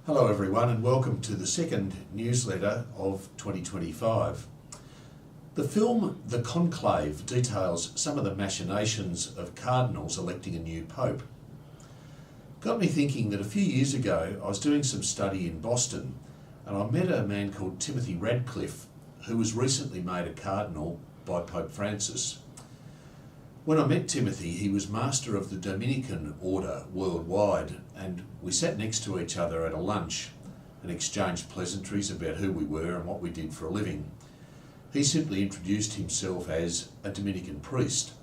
Hello everyone and welcome to the second newsletter of 2025. The film The Conclave details some of the machinations of cardinals electing a new pope. Got me thinking that a few years ago I was doing some study in Boston and I met a man called Timothy Radcliffe who was recently made a cardinal by Pope Francis. When I met Timothy, he was master of the Dominican order worldwide, and we sat next to each other at a lunch and exchanged pleasantries about who we were and what we did for a living. He simply introduced himself as a Dominican priest,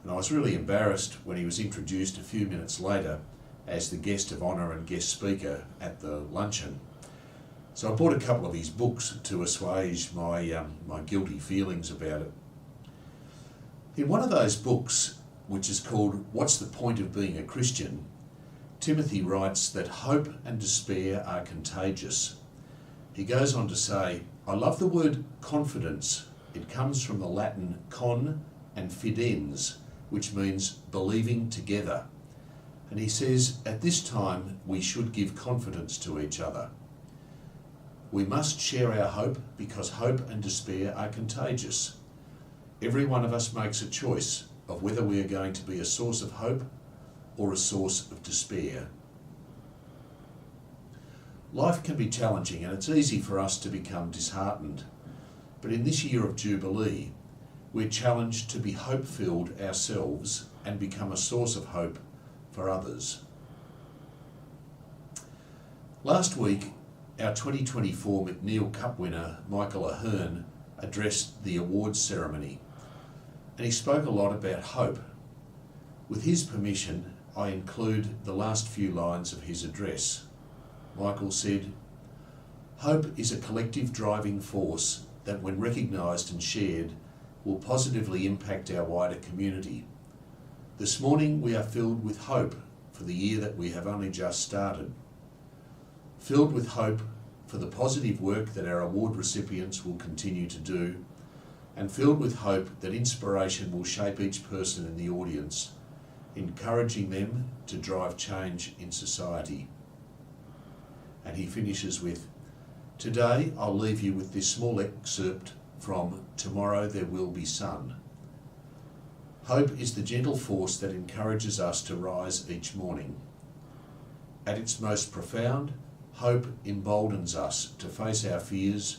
and I was really embarrassed when he was introduced a few minutes later as the guest of honour and guest speaker at the luncheon. So I bought a couple of his books to assuage my guilty feelings about it. In one of those books, which is called What's the Point of Being a Christian?, Timothy writes that hope and despair are contagious. He goes on to say, I love the word confidence. It comes from the Latin con and fidens, which means believing together. And he says, at this time we should give confidence to each other. We must share our hope because hope and despair are contagious. Every one of us makes a choice of whether we are going to be a source of hope or a source of despair. Life can be challenging and it's easy for us to become disheartened. But in this year of Jubilee, we're challenged to be hope-filled ourselves and become a source of hope for others. Last week, our 2024 McNeil Cup winner, Michael Ahern, addressed the awards ceremony. And he spoke a lot about hope. With his permission, I include the last few lines of his address. Michael said, "Hope is a collective driving force that, when recognised and shared, will positively impact our wider community. This morning we are filled with hope for the year that we have only just started. Filled with hope for the positive work that our award recipients will continue to do, and filled with hope that inspiration will shape each person in the audience, encouraging them to drive change in society." And he finishes with, "Today I'll leave you with this small excerpt from Tomorrow There Will Be Sun. Hope is the gentle force that encourages us to rise each morning. At its most profound, hope emboldens us to face our fears,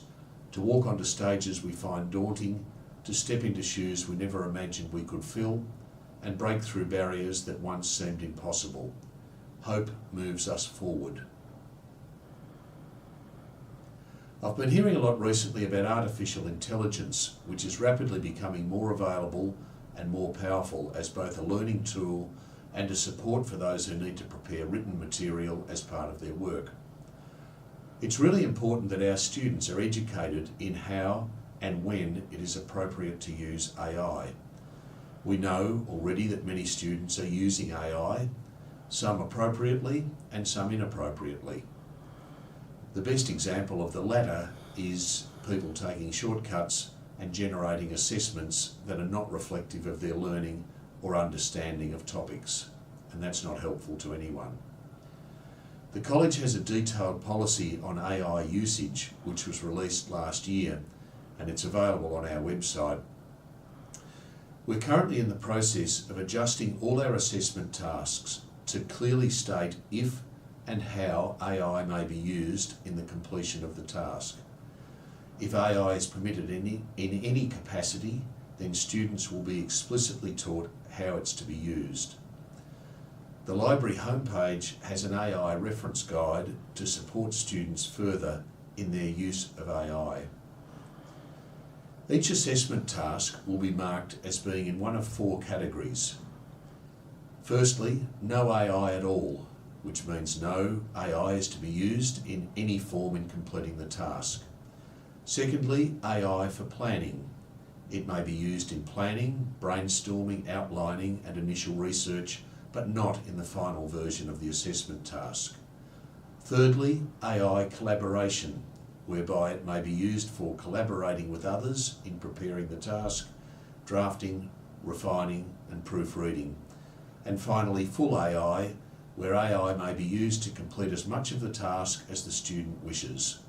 to walk onto stages we find daunting, to step into shoes we never imagined we could fill, and break through barriers that once seemed impossible. Hope moves us forward." I've been hearing a lot recently about artificial intelligence, which is rapidly becoming more available and more powerful as both a learning tool and a support for those who need to prepare written material as part of their work. It's really important that our students are educated in how and when it is appropriate to use AI. We know already that many students are using AI, some appropriately and some inappropriately. The best example of the latter is people taking shortcuts and generating assessments that are not reflective of their learning or understanding of topics, and that's not helpful to anyone. The college has a detailed policy on AI usage, which was released last year, and it's available on our website. We're currently in the process of adjusting all our assessment tasks to clearly state if and how AI may be used in the completion of the task. If AI is permitted in any capacity, then students will be explicitly taught how it's to be used. The library homepage has an AI reference guide to support students further in their use of AI. Each assessment task will be marked as being in one of four categories. Firstly, no AI at all, which means no AI is to be used in any form in completing the task. Secondly, AI for planning. It may be used in planning, brainstorming, outlining and initial research, but not in the final version of the assessment task. Thirdly, AI collaboration, whereby it may be used for collaborating with others in preparing the task, drafting, refining and proofreading. And finally, full AI, where AI may be used to complete as much of the task as the student wishes.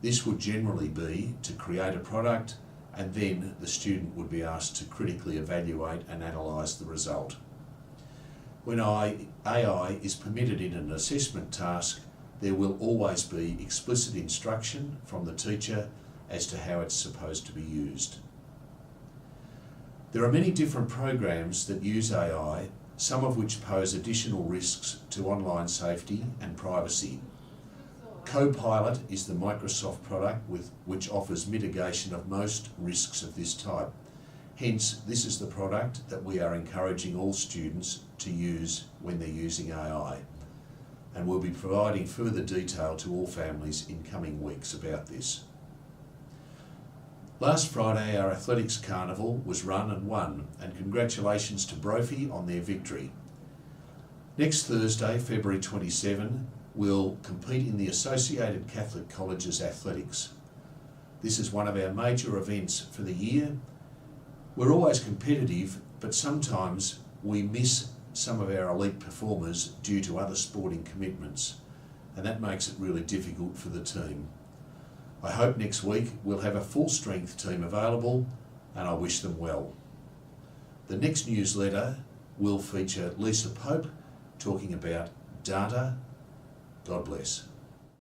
This would generally be to create a product, and then the student would be asked to critically evaluate and analyse the result. When AI is permitted in an assessment task, there will always be explicit instruction from the teacher as to how it's supposed to be used. There are many different programs that use AI, some of which pose additional risks to online safety and privacy. Copilot is the Microsoft product which offers mitigation of most risks of this type. Hence, this is the product that we are encouraging all students to use when they're using AI. And we'll be providing further detail to all families in coming weeks about this. Last Friday, our athletics carnival was run and won, and congratulations to Brophy on their victory. Next Thursday, February 27, we'll compete in the Associated Catholic Colleges Athletics. This is one of our major events for the year. We're always competitive, but sometimes we miss some of our elite performers due to other sporting commitments, and that makes it really difficult for the team. I hope next week we'll have a full strength team available, and I wish them well. The next newsletter will feature Lisa Pope talking about data. God bless.